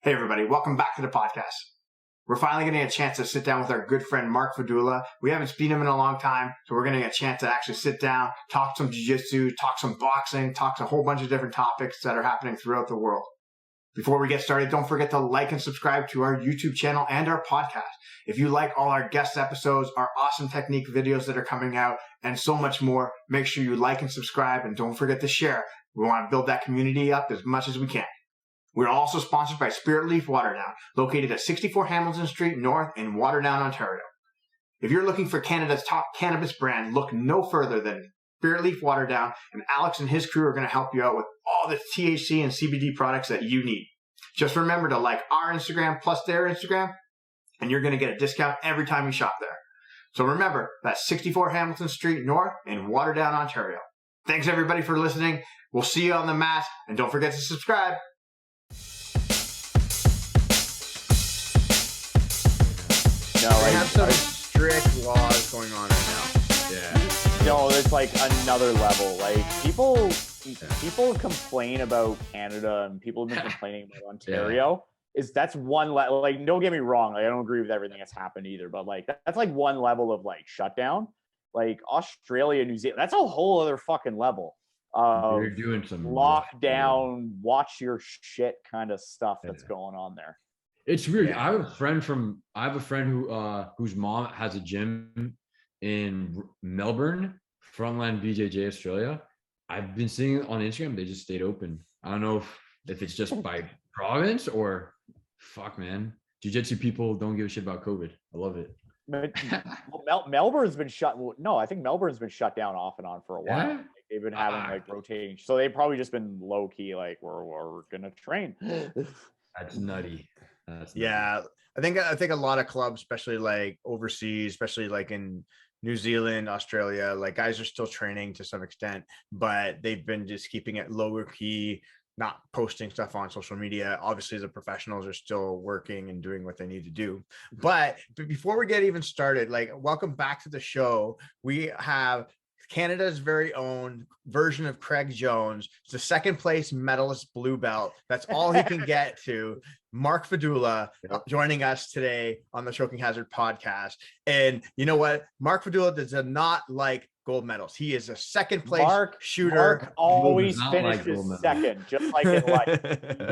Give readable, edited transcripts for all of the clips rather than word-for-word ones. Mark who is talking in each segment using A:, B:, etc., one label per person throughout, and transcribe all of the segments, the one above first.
A: Hey everybody, welcome back to the podcast. We're finally getting a chance to sit down with our good friend Mark Faddoul. We haven't seen him in a long time, so we're getting a chance to actually sit down, talk some jiu-jitsu, talk some boxing, talk a whole bunch of different topics that are happening throughout the world. Before we get started, don't forget to like and subscribe to our YouTube channel and our podcast. If you like all our guest episodes, our awesome technique videos that are coming out, and so much more, make sure you like and subscribe, and don't forget to share. We want to build that community up as much as we can. We're also sponsored by SpiritLeaf Waterdown, located at 64 Hamilton Street North in Waterdown, Ontario. If you're looking for Canada's top cannabis brand, look no further than SpiritLeaf Waterdown, and Alex and his crew are going to help you out with all the THC and CBD products that you need. Just remember to like our Instagram plus their Instagram, and you're going to get a discount every time you shop there. So remember, that's 64 Hamilton Street North in Waterdown, Ontario. Thanks everybody for listening. We'll see you on the mat, and don't forget to subscribe.
B: No,
C: they have some strict laws going on right now.
B: Yeah. No, it's like another level. Like people complain about Canada and people have been complaining about Ontario. That's one level. Like, don't get me wrong. Like, I don't agree with everything that's happened either, but like that's like one level of like shutdown. Like Australia, New Zealand, that's a whole other fucking level.
D: You're doing some
B: lockdown, watch your shit kind of stuff that's going on there.
D: It's weird. Yeah. I have a friend who whose mom has a gym in Melbourne, Frontline BJJ, Australia. I've been seeing it on Instagram. They just stayed open. I don't know if it's just by province or fuck, man. Jiu-jitsu people don't give a shit about COVID. I love it.
B: Melbourne's been shut. No, I think Melbourne's been shut down off and on for a while.
D: Yeah?
B: Like, they've been having like rotating. So they've probably just been low key. Like we're gonna train.
D: That's nutty.
C: Yeah, I think a lot of clubs, especially like overseas, especially like in New Zealand, Australia, like guys are still training to some extent, but they've been just keeping it lower key, not posting stuff on social media. Obviously, the professionals are still working and doing what they need to do. But before we get even started, like, welcome back to the show. We have Canada's very own version of Craig Jones. It's the second place medalist blue belt. That's all he can get to. Mark Faddoul joining us today on the Choking Hazard podcast. And you know what? Mark Faddoul does not like gold medals. He is a second place shooter.
B: Mark always finishes second, just like in life.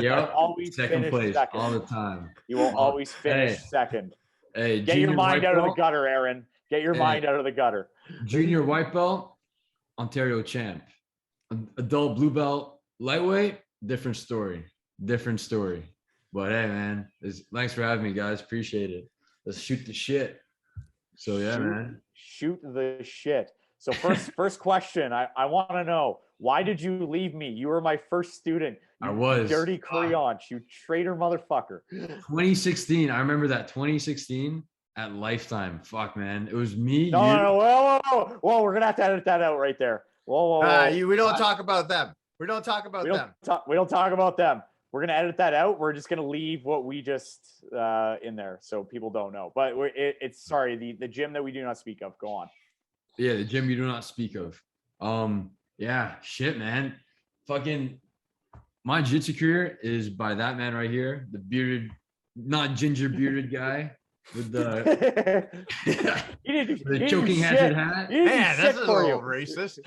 D: Yeah,
B: always
D: second place
B: second.
D: all the time.
B: You will always finish second.
D: Hey,
B: get your mind out of the gutter, Aaron. Get your mind out of the gutter.
D: Junior white belt, Ontario champ. Adult blue belt, lightweight, different story. But hey, man, thanks for having me, guys. Appreciate it. Let's shoot the shit. So yeah, man.
B: Shoot the shit. So first question, I want to know, why did you leave me? You were my first student.
D: I was.
B: Dirty creonch, you traitor motherfucker.
D: 2016. I remember that 2016 at Lifetime. Fuck, man. It was me.
B: No. Whoa. We're gonna have to edit that out right there. Whoa.
C: We don't talk about them. We don't talk about them.
B: We don't talk about them. We're gonna edit that out. We're just gonna leave what we just in there, so people don't know. But it's sorry, the gym that we do not speak of. Go on.
D: Yeah, the gym you do not speak of. Yeah, shit, man. Fucking my jiu-jitsu career is by that man right here, the bearded, not ginger bearded guy with the choking hazard hat.
C: Man, that's a little racist.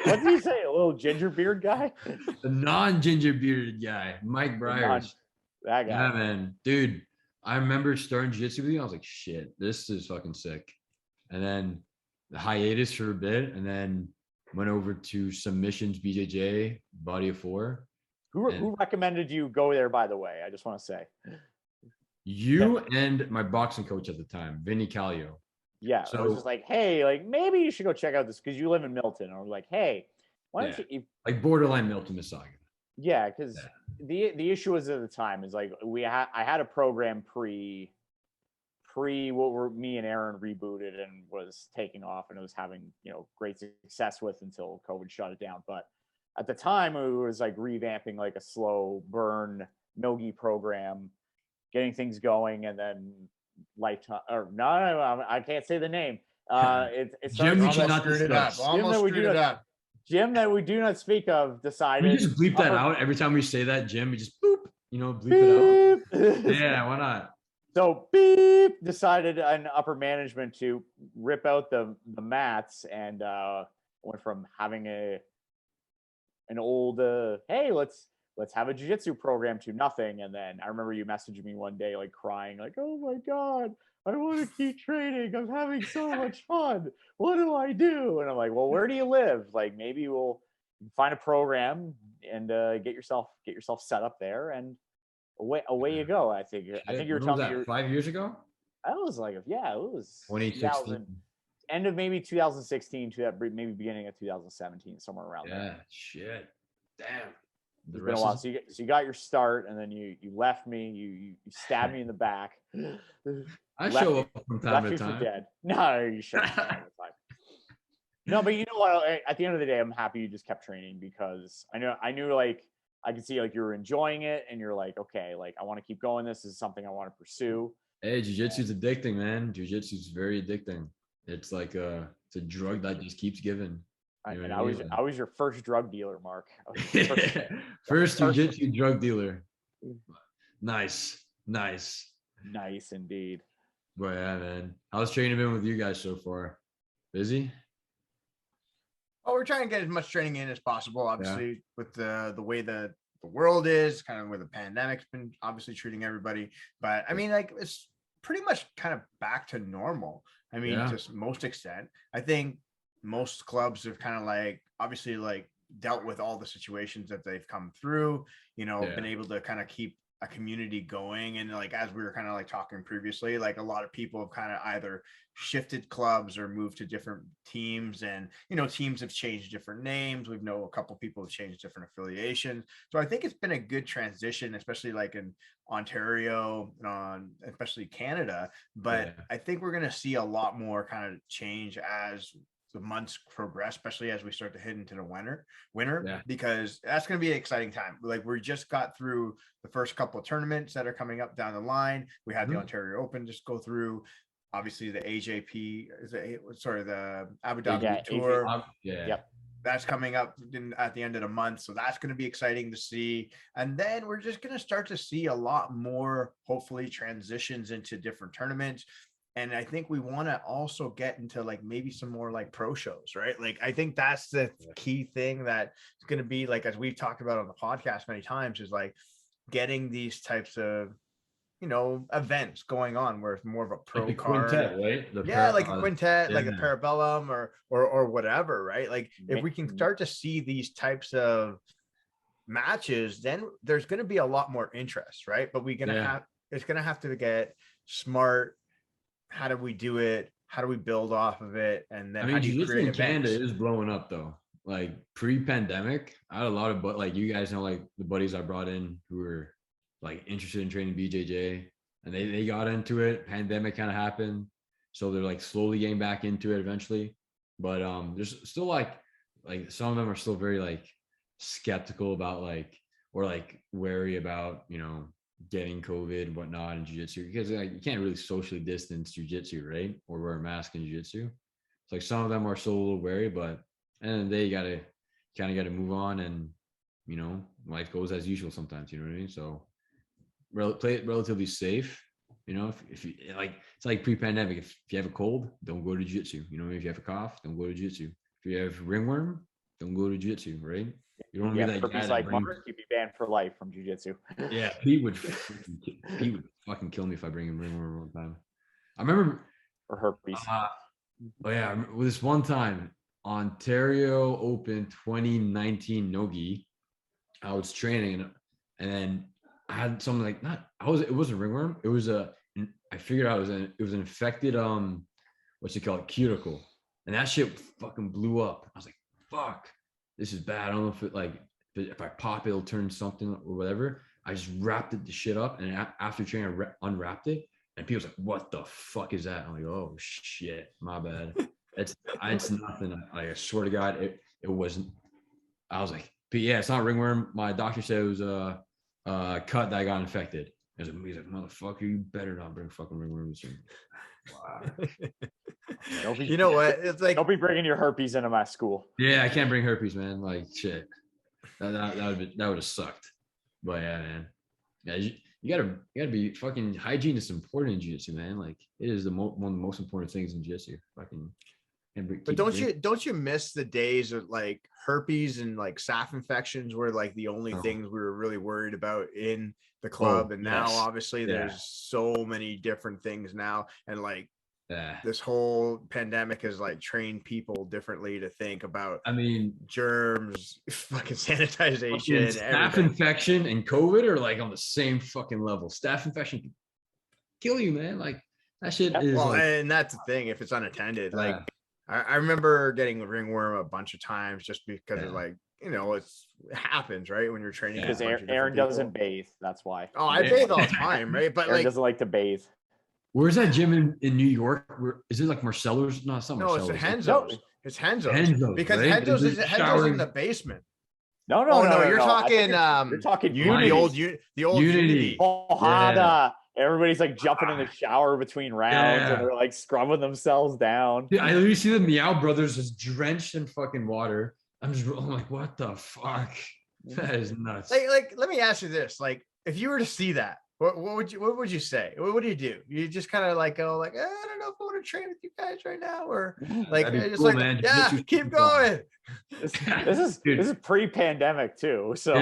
B: What did you say? A little ginger beard guy?
D: The non-ginger bearded guy, Mike Briers.
B: That guy.
D: Yeah, man. Dude, I remember starting jiu-jitsu with you. I was like, shit, this is fucking sick. And then the hiatus for a bit, and then went over to submissions, BJJ, body of four.
B: Who recommended you go there, by the way? I just want to say.
D: You and my boxing coach at the time, Vinny Callio.
B: Yeah, so I was just like, hey, like maybe you should go check out this because you live in Milton. Or like, hey, why don't you
D: like borderline Milton, Mississauga?
B: Yeah, because the issue was at the time is like I had a program pre what were me and Aaron rebooted and was taking off and it was having great success with until COVID shut it down. But at the time it was like revamping like a slow burn no-gi program, getting things going, and then Lifetime or no, I can't say the name. It's
D: Jim, we should not screwed it up.
C: Almost screwed it up.
B: Jim that we do not speak of decided.
D: We just bleep that out every time we say that, Jim. We just boop. bleep it out?
B: Beep.
D: Yeah, why not?
B: So beep decided in upper management to rip out the mats and went from having an old hey, let's have a jiu-jitsu program to nothing. And then I remember you messaged me one day like crying, like, oh my God, I want to keep training. I'm having so much fun. What do I do? And I'm like, well, where do you live? Like maybe we'll find a program and get yourself set up there, and away you go. I think you were telling me
D: 5 years ago.
B: I was like, yeah, it was
D: 2016.
B: End of maybe 2016 to that maybe beginning of 2017, somewhere around there.
D: Yeah, shit. Damn.
B: It's been a while. So you got your start, and then you left me. You stabbed me in the back.
D: I show up from time to
B: left
D: time.
B: me for dead. No, you show up from time to time. No, but you know what? At the end of the day, I'm happy you just kept training, because I knew like I could see like you were enjoying it, and you're like, okay, like I want to keep going. This is something I want to pursue.
D: Hey, jiu-jitsu is addicting, man. Jiu-jitsu is very addicting. It's like it's a drug that just keeps giving.
B: And I was your first drug dealer, Mark.
D: First jiu-jitsu drug dealer. Nice
B: indeed.
D: But yeah, man. How's training been with you guys so far? Busy?
C: Oh, we're trying to get as much training in as possible, obviously, with the way the world is, kind of where the pandemic's been obviously treating everybody. But I mean, like, it's pretty much kind of back to normal. I mean, to most extent. I think most clubs have kind of like obviously like dealt with all the situations that they've come through, been able to kind of keep a community going. And like, as we were kind of like talking previously, like a lot of people have kind of either shifted clubs or moved to different teams, and teams have changed different names. We've know a couple people have changed different affiliations. So I think it's been a good transition, especially like in Ontario, especially Canada. But I think we're going to see a lot more kind of change as the months progress, especially as we start to head into the winter, because that's going to be an exciting time. Like, we just got through the first couple of tournaments that are coming up down the line. We had the Ontario Open just go through, obviously the AJP, the Abu Dhabi Tour. That's coming up at the end of the month. So that's going to be exciting to see. And then we're just going to start to see a lot more, hopefully, transitions into different tournaments. And I think we want to also get into like maybe some more like pro shows, right? Like, I think that's the key thing that's going to be, like, as we've talked about on the podcast many times, is like getting these types of, events going on where it's more of a pro
D: like
C: card,
D: quintet, right?
C: Like a quintet, like a Parabellum or whatever, right? Like, if we can start to see these types of matches, then there's going to be a lot more interest, right? But it's going to have to get smart. How do we do it? How do we build off of it? And then how do you create events?
D: Canada is blowing up though. Like pre-pandemic, I had a lot of like you guys know, like the buddies I brought in who were like interested in training BJJ, and they got into it. Pandemic kind of happened, so they're like slowly getting back into it eventually. But there's still like some of them are still very like skeptical about like, or like wary about getting COVID and whatnot in jiu-jitsu, because like you can't really socially distance jiu-jitsu, right? Or wear a mask in jiu-jitsu. It's like some of them are still a little wary, but and they gotta move on, and life goes as usual sometimes, you know what I mean? So play it relatively safe. If you like, it's like pre-pandemic. If you have a cold, don't go to jiu-jitsu. If you have a cough, don't go to jiu-jitsu. If you have ringworm, don't go to jiu-jitsu, right? You don't want to be that guy
B: like Mark, you'd be banned for life from jiu-jitsu.
D: Yeah, Pete would fucking kill me if I bring him ringworm one time. I remember,
B: or herpes.
D: This one time, Ontario Open 2019 Nogi, I was training, and then I had something like it wasn't ringworm. It was I figured out it was an infected what's it called, cuticle, and that shit fucking blew up. I was like, fuck, this is bad. I don't know if I pop, it'll turn something or whatever. I just wrapped the shit up, and after training, I unwrapped it, and people's like, what the fuck is that? I'm like, oh shit, my bad. It's nothing. I swear to God, it wasn't. I was like, but yeah, it's not ringworm. My doctor said it was a cut that got infected. He's like, motherfucker, you better not bring fucking ringworm. Wow.
C: You know what? It's like,
B: don't be bringing your herpes into my school.
D: Yeah, I can't bring herpes, man. Like shit. That would have sucked. But yeah, man. Yeah, you gotta be fucking hygiene is important in jiu-jitsu, man. Like it is one of the most important things in jiu-jitsu. Fucking.
C: But don't you miss the days of like herpes and like staph infections were like the only things we were really worried about in the club, and now obviously there's so many different things now, and like this whole pandemic has like trained people differently to think about.
D: I mean,
C: germs, fucking sanitization,
D: staph infection and COVID are like on the same fucking level. Staph infection can kill you, man. Like that shit is.
C: Well,
D: like,
C: and that's the thing. If it's unattended, like I remember getting ringworm a bunch of times just because of like, you know, it happens, right? When you're training.
B: Because Aaron doesn't bathe. That's why.
C: Oh, I bathe all the time, right? But
B: Aaron
C: like,
B: doesn't like to bathe.
D: Where's that gym in New York? Is it like Marcello's? No, it's not Marcello's.
C: It's Henzo's. It's Henzo's. Because right? Henzo's is in the basement.
B: No.
C: You're talking
B: you're talking
C: Unity. The old Unity.
B: Ohada. Everybody's like jumping in the shower between rounds and they're like scrubbing themselves down.
D: Dude, I literally see the Meow Brothers just drenched in fucking water. I'm like, what the fuck? That is nuts.
C: Like, let me ask you this: like, if you were to see that, what would you say? What do? You just kind of like go like, I don't know if I want to train with you guys right now, or like just cool, like, man. Yeah, keep going.
B: This is pre-pandemic too, so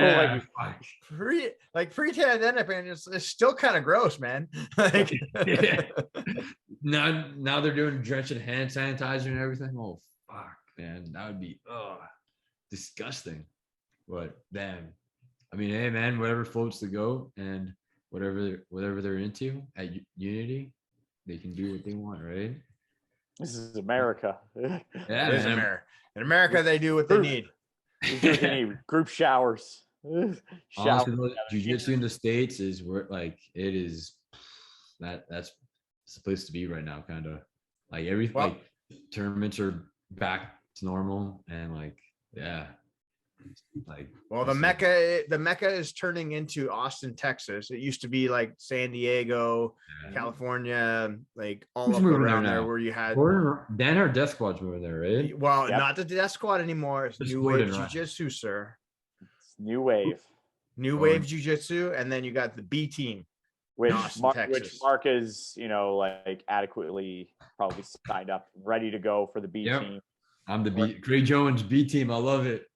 C: pre-pandemic, man, it's still kind of gross, man. Like,
D: now they're doing drenching hand sanitizer and everything. Oh fuck, man, that would be disgusting. But damn, I mean, hey man, whatever floats the goat, and whatever they're into at Unity, they can do what they want, right?
B: This is America.
C: Yeah, it is America. In America, they do what they need.
B: They need group showers.
D: Honestly, jiu-jitsu in the States is where like it is. That's the place to be right now. Kind of like everything. Like tournaments are back to normal, and like like
C: the Mecca is turning into Austin, Texas. It used to be like San Diego, California, like all up around there where you had
D: Dan or Death Squad's moving there, right?
C: Well, not the Death Squad anymore. It's New Wave Jiu-Jitsu, sir.
B: It's New Wave
C: Jiu-Jitsu, and then you got the B team,
B: which Mark is, you know, like adequately probably signed up, ready to go for the B team.
D: I'm the B. Gray Jones B team. I love it.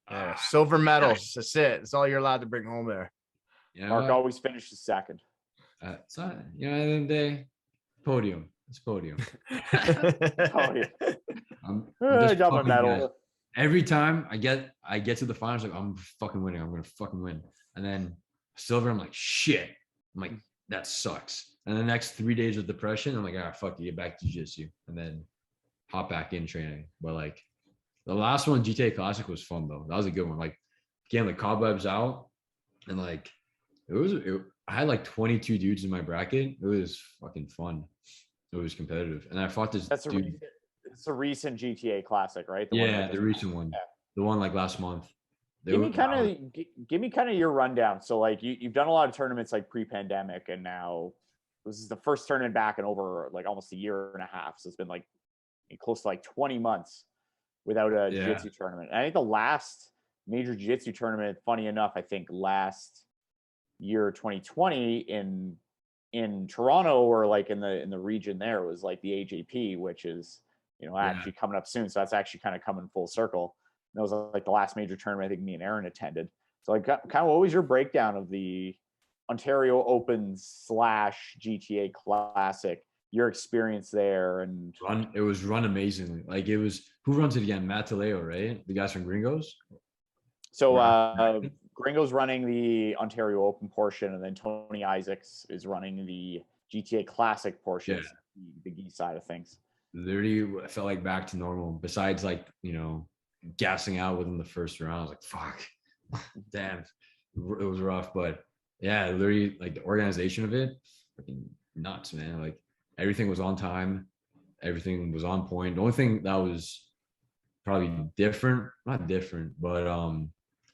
C: Silver medals. That's it. That's all you're allowed to bring home there.
B: Yeah, Mark always finishes second.
D: It's not, you know, at the end of the day, podium. It's podium.
B: I got my medal.
D: Every time I get to the finals, like I'm fucking winning. I'm gonna fucking win. And then silver, I'm like, shit. I'm like, that sucks. And the next 3 days of depression, I'm like, fuck you, get back to jiu-jitsu. And then hop back in training. But like the last one, GTA Classic, was fun though. That was a good one. Like getting the cobwebs out, and like I had like 22 dudes in my bracket. It was fucking fun. It was competitive, and I fought this dude.
B: It's a recent GTA Classic, right?
D: The recent one. Yeah. The one like last month.
B: Give me kind of your rundown. So like you've done a lot of tournaments like pre-pandemic, and now this is the first tournament back in over like almost a year and a half. So it's been like close to like 20 months without a jiu-jitsu tournament. And I think the last major jiu-jitsu tournament, funny enough, I think last year 2020 in Toronto, or like in the region there, was like the AJP, which is, you know, actually coming up soon. So that's actually kind of coming full circle. And that was like the last major tournament I think me and Aaron attended. So like kind of what was your breakdown of the Ontario Open / GTA Classic, your experience there? And
D: it was run amazingly. Like it was, who runs it again? Matt Taleo, right? The guys from Gringos.
B: So Gringo's running the Ontario Open portion, and then Tony Isaacs is running the GTA Classic portion, the gi side of things.
D: Literally, I felt like back to normal. Besides, like, you know, gassing out within the first round, I was like, "Fuck, damn," it was rough. But yeah, literally, like the organization of it, freaking nuts, man. Like everything was on time, everything was on point. The only thing that was probably not different, but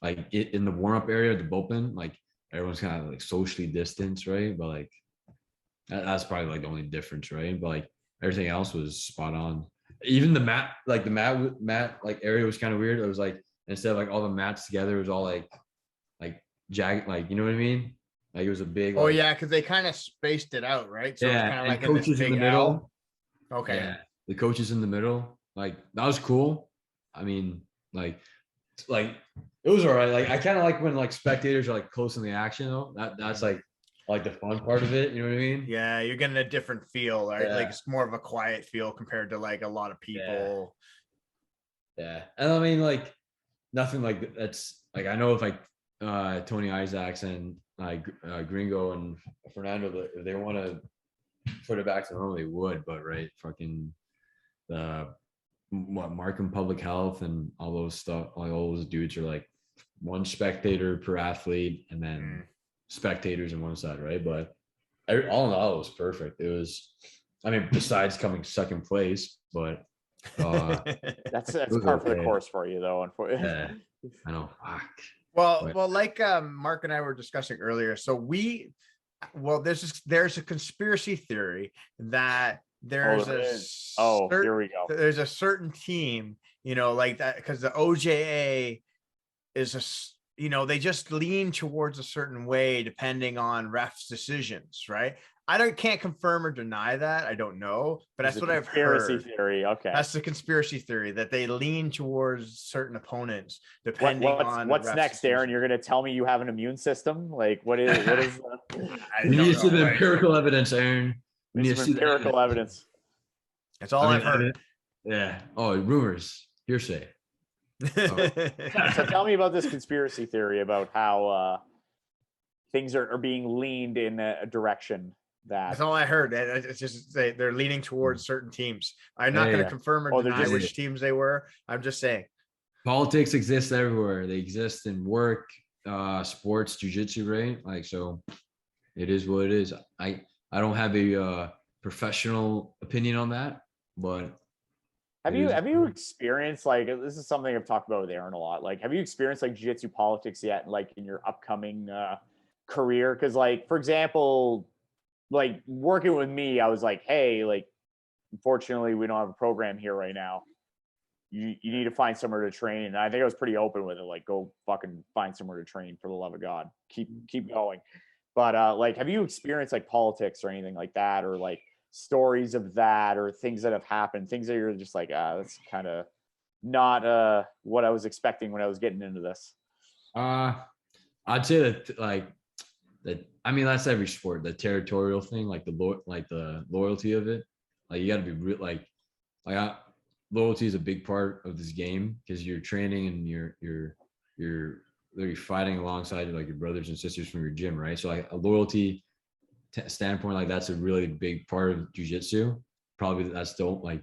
D: like in the warm-up area, the bullpen, like everyone's kind of like socially distanced, right? But like that's probably like the only difference, right? But like everything else was spot on. Even the mat like like area was kind of weird. It was like, instead of like all the mats together, it was all like jagged, like, you know what I mean? Like it was a big.
C: Oh yeah, because they kind of spaced it out, right? So
D: yeah,
C: it's kind of
D: and
C: like in this
D: coaches in
C: big
D: the middle.
C: L. Okay.
D: Yeah, the coaches in the middle. Like that was cool. I mean, like it was all right. Like I kind of like when like spectators are like close in the action though. That's like the fun part of it. You know what I mean?
C: Yeah, you're getting a different feel, right?
D: Yeah.
C: Like it's more of a quiet feel compared to like a lot of people.
D: Yeah, and I mean like nothing like that's like I know if like Tony Isaacs and like Gringo and Fernando, if they want to put it back to normal, they would. But right, fucking Markham Public Health and all those stuff, like all those dudes are like one spectator per athlete, and then spectators on one side, right? But all in all, it was perfect. It was, I mean, besides coming second place, but
B: that's par for the course for you, though. Unfortunately,
D: yeah, I know. Fuck.
C: Well, like Mark and I were discussing earlier, so there's a conspiracy theory that there's
B: here we go.
C: There's a certain team, like that, because the OJA is they just lean towards a certain way depending on refs' decisions, right? Can't confirm or deny that. I don't know, but that's what I've heard.
B: Conspiracy theory. Okay.
C: That's the conspiracy theory, that they lean towards certain opponents depending on
B: what's next, Aaron? You're going to tell me you have an immune system? Like what is
D: We need to see the empirical evidence, Aaron. We need to see
B: empirical evidence.
C: That's all I've heard.
D: Yeah. Oh, rumors, hearsay.
B: So tell me about this conspiracy theory about how things are being leaned in a direction. That's
C: all I heard. It's just they're leaning towards certain teams. I'm not going to confirm or deny which teams they were. I'm just saying.
D: Politics exists everywhere. They exist in work, sports, jiu-jitsu, right? Like, so it is what it is. I don't have a professional opinion on that, but
B: have you experienced, like, this is something I've talked about with Aaron a lot. Like, have you experienced like jiu-jitsu politics yet, like in your upcoming career? Because, like, for example, like working with me, I was like, hey, like, unfortunately, we don't have a program here right now. You need to find somewhere to train. And I think I was pretty open with it. Like, go fucking find somewhere to train, for the love of God. Keep going. But like, have you experienced like politics or anything like that, or like stories of that, or things that have happened, things that you're just like, that's kind of not what I was expecting when I was getting into this?
D: I'd say that like that. I mean, that's every sport. The territorial thing, like the loyalty of it. Like you got to be real. Like loyalty is a big part of this game, because you're training and you're literally fighting alongside like your brothers and sisters from your gym, right? So like a loyalty standpoint, like that's a really big part of jiu-jitsu. Probably that's still like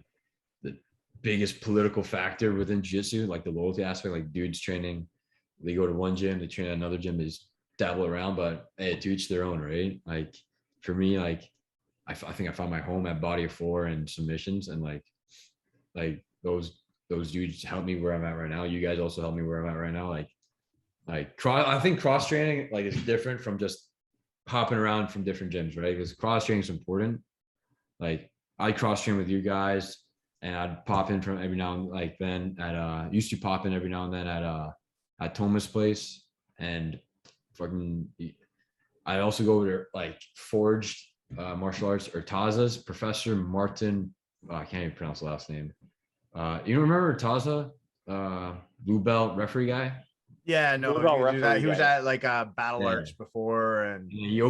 D: the biggest political factor within jiu-jitsu, like the loyalty aspect. Like dudes training, they go to one gym, they train at another gym, they just dabble around, but hey, to each their own, right? Like for me, like I think I found my home at Body of 4 and submissions, and like those dudes help me where I'm at right now. You guys also help me where I'm at right now. I think cross training like is different from just hopping around from different gyms, right? Because cross training is important. Like I cross train with you guys, and I'd pop in from every now and then at used to pop in every now and then at Thomas' place, and fucking I also go over to like Forged Martial Arts, or Taza's Professor Martin. I can't even pronounce the last name. You remember Taza, blue belt referee guy?
C: Yeah, no, he was at like Battle Arts before, and
D: he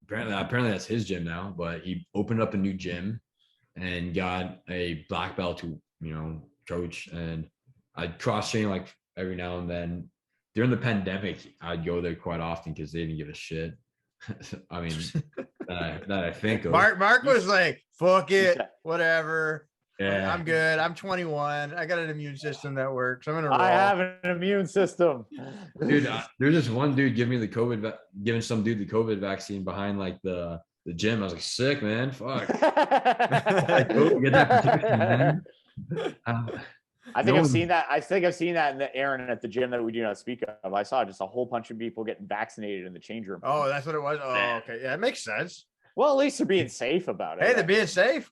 D: apparently that's his gym now, but he opened up a new gym and got a black belt to coach, and I'd cross train like every now and then. During the pandemic, I'd go there quite often because they didn't give a shit. I mean, that I think of.
C: Mark was like, "Fuck it, whatever.
D: Yeah,
C: I'm good. I'm 21. I got an immune system that works. I'm gonna roll.
B: I have an immune system."
D: Dude, there's this one dude giving some dude the COVID vaccine behind like the gym. I was like, sick, man. Fuck. Like, go get that protection, man.
B: I think I've seen that. I think I've seen that in the Aaron at the gym that we do not speak of. I saw just a whole bunch of people getting vaccinated in the change room.
C: Oh, that's what it was. Oh, okay. Yeah, it makes sense.
B: Well, at least they're being safe about it.
C: Hey, they're being safe.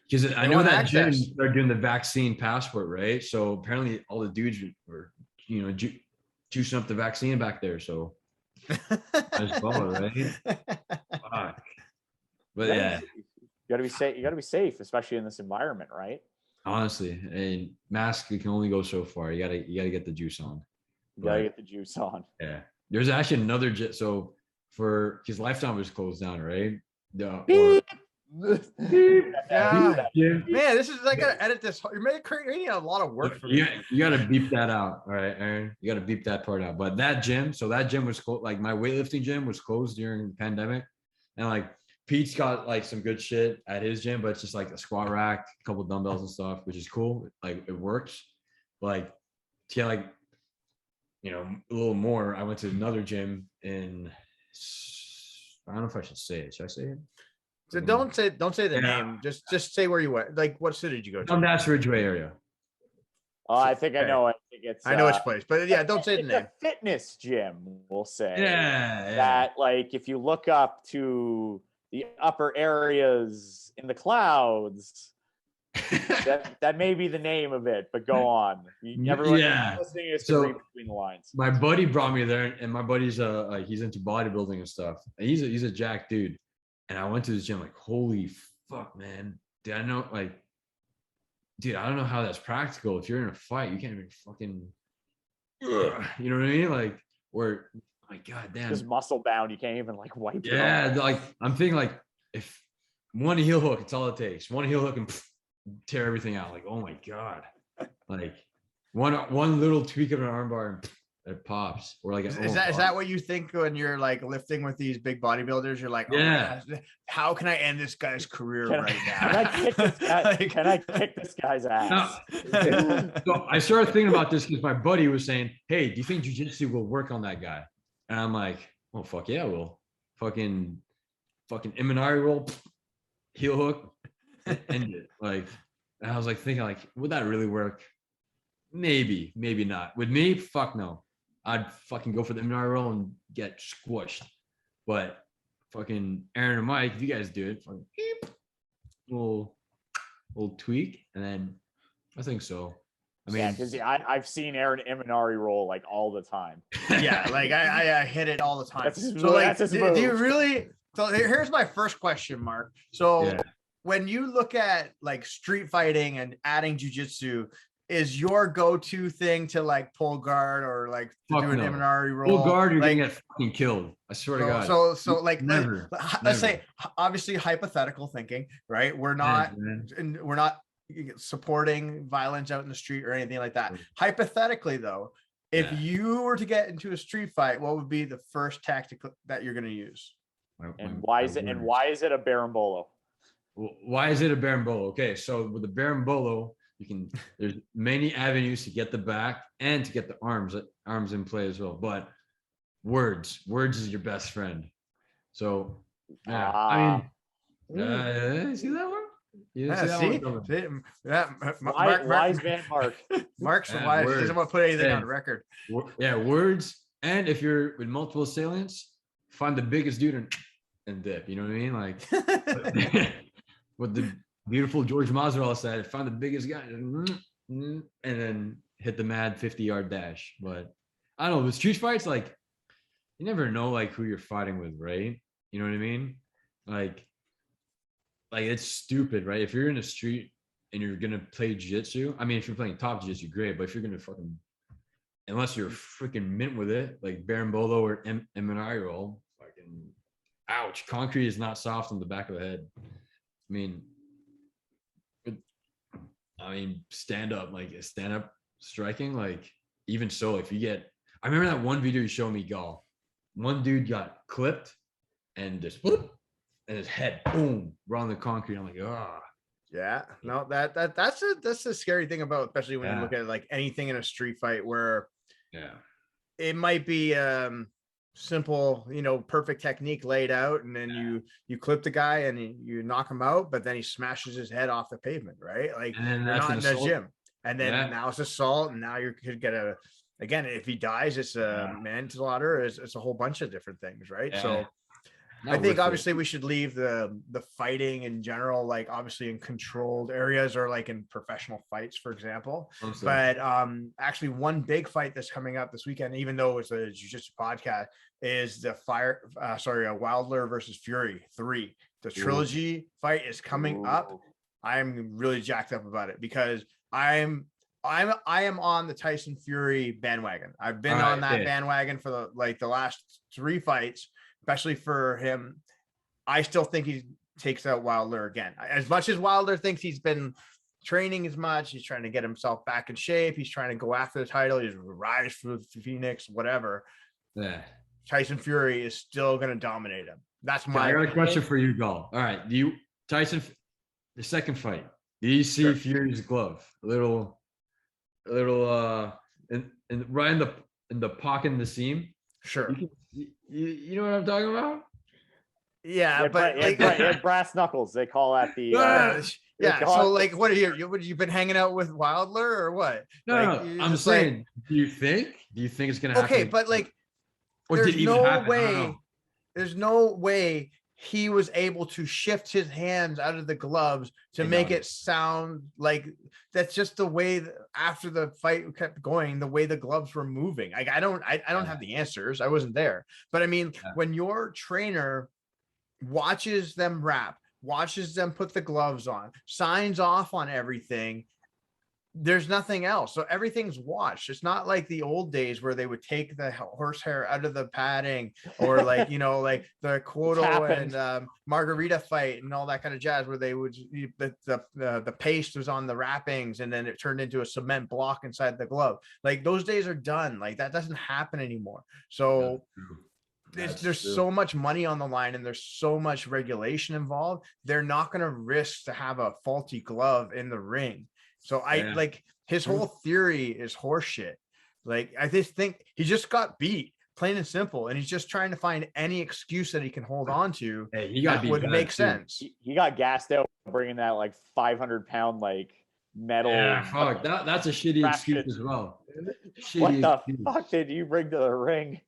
D: Because I know that gym they're doing the vaccine passport, right? So apparently all the dudes were, juicing up the vaccine back there. So Nice ball, right? Fuck. But yeah,
B: You gotta be safe. You gotta be safe, especially in this environment, right?
D: honestly, a mask you can only go so far. You gotta get the juice on.
B: You gotta get the juice on.
D: Yeah, there's actually another jet. So because Lifetime was closed down, right?
C: Yeah.
D: Gym.
C: Man, this is I gotta edit this. You're creating a lot of work for me.
D: You gotta beep that out. All right, Aaron. You gotta beep that part out. But that gym was closed. Like my weightlifting gym was closed during the pandemic. And like Pete's got like some good shit at his gym, but it's just like a squat rack, a couple dumbbells and stuff, which is cool. Like it works. But like to get like, a little more, I went to another gym in, I don't know if I should say it. Should I say it?
C: So don't say the name. Just say where you went. Like what city did you go to?
D: Nash Ridgeway area.
B: Oh, I think I know. I think it's.
C: I know which place, but yeah, don't say the name.
B: A fitness gym, we'll say.
D: Yeah.
B: That like if you look up to the upper areas in the clouds, that may be the name of it. But go on. Everyone listening is to read between the lines.
D: My buddy brought me there, and my buddy's he's into bodybuilding and stuff. And he's a jack dude. And I went to this gym like, holy fuck, man. I don't know how that's practical. If you're in a fight, you can't even fucking, you know what I mean? Like, or like, god damn.
B: Just muscle bound. You can't even like wipe it off.
D: Yeah, like I'm thinking like if one heel hook, it's all it takes. One heel hook and tear everything out. Like, oh my god. Like one little tweak of an armbar and it pops. Or like
C: is that what you think when you're like lifting with these big bodybuilders? You're like, how can I end this guy's career now?
B: Can I kick this guy? Can I kick this guy's ass?
D: So I started thinking about this because my buddy was saying, "Hey, do you think jiu-jitsu will work on that guy?" And I'm like, "Oh fuck yeah, it will." Fucking Imanari roll, heel hook, end it. Like, and I was like thinking, like, would that really work? Maybe not. With me, fuck no. I'd fucking go for the Imanari roll and get squished. But fucking Aaron and Mike, if you guys do it, fucking little tweak, and then I think so. I mean,
B: because I've seen Aaron Imanari roll like all the time.
C: Yeah, like I hit it all the time.
B: That's his move.
C: Do you really? So here's my first question, Mark. So when you look at like street fighting and adding jiu-jitsu, is your go-to thing to like pull guard or like to do an Imanari roll?
D: Pull guard, you're gonna get fucking killed. I swear to God.
C: So like never. Let's say obviously hypothetical thinking, right? We're not supporting violence out in the street or anything like that. Hypothetically, though, if you were to get into a street fight, what would be the first tactic that you're gonna use?
B: And why is it a berimbolo?
D: Why is it a berimbolo? Okay, so with the berimbolo, there's many avenues to get the back and to get the arms in play as well. But words is your best friend. So I mean, see that one?
B: Wise man Mark.
C: Mark's wise. He doesn't want to put anything on record.
D: Yeah, words. And if you're with multiple assailants, find the biggest dude and dip. You know what I mean? Like what the beautiful George Masvidal said, find the biggest guy and then hit the mad 50-yard dash. But I don't know, with street fights, like you never know like who you're fighting with, right? You know what I mean? Like it's stupid, right? If you're in the street and you're gonna play jiu-jitsu, I mean, if you're playing top jiu-jitsu, great. But if you're gonna unless you're freaking mint with it, like berimbolo or Imanari roll, fucking ouch. Concrete is not soft on the back of the head. I mean, stand up striking, like even so, if you get, I remember that one video you showed me, Gal. One dude got clipped and just whoop, and his head boom around the concrete. I'm like,
C: yeah, no, that's the scary thing about, especially when you look at like anything in a street fight where it might be simple, perfect technique laid out, and then you clip the guy and you knock him out, but then he smashes his head off the pavement, right? Like you're not in the gym, and then now it's assault, and now you could get again, if he dies, it's a manslaughter, it's a whole bunch of different things, right? So I think obviously we should leave the fighting in general, like obviously in controlled areas or like in professional fights, for example. But actually one big fight that's coming up this weekend, even though it's a jiu-jitsu podcast, is the Wilder versus Fury 3. The trilogy fight is coming up. I'm really jacked up about it because I am on the Tyson Fury bandwagon. I've been on that bandwagon for the last 3 fights, especially for him. I still think he takes out Wilder again. As much as Wilder thinks he's been training as much, he's trying to get himself back in shape. He's trying to go after the title. He's rise for Phoenix, whatever.
D: Yeah.
C: Tyson Fury is still going to dominate him. That's my.
D: I got a question for you, Gall. All right, Tyson, the second fight? Do you see Fury's glove? A little, and right in the pocket in the seam.
C: Sure.
D: You know what I'm talking about?
C: Yeah, but
B: brass knuckles. They call that the.
C: So like, what have you been hanging out with Wilder or what?
D: No, I'm saying, do you think it's gonna happen?
C: Okay, but like, there's no way he was able to shift his hands out of the gloves to make it sound like that's just the way that after the fight kept going, the way the gloves were moving. Like I don't have the answers. I wasn't there. But I mean, when your trainer watches them wrap, watches them put the gloves on, signs off on everything, there's nothing else. So everything's watched. It's not like the old days where they would take the horsehair out of the padding or like, like the Cotto and Margarita fight and all that kind of jazz where they would, the paste was on the wrappings and then it turned into a cement block inside the glove. Like those days are done. Like that doesn't happen anymore. So there's so much money on the line and there's so much regulation involved. They're not going to risk to have a faulty glove in the ring. So like his whole theory is horseshit. Like I just think he just got beat, plain and simple, and he's just trying to find any excuse that he can hold on to. That would make sense.
B: He got gassed out bringing that like 500-pound like metal.
D: Yeah, fuck, that's a shitty excuse as well.
B: What the fuck did you bring to the ring?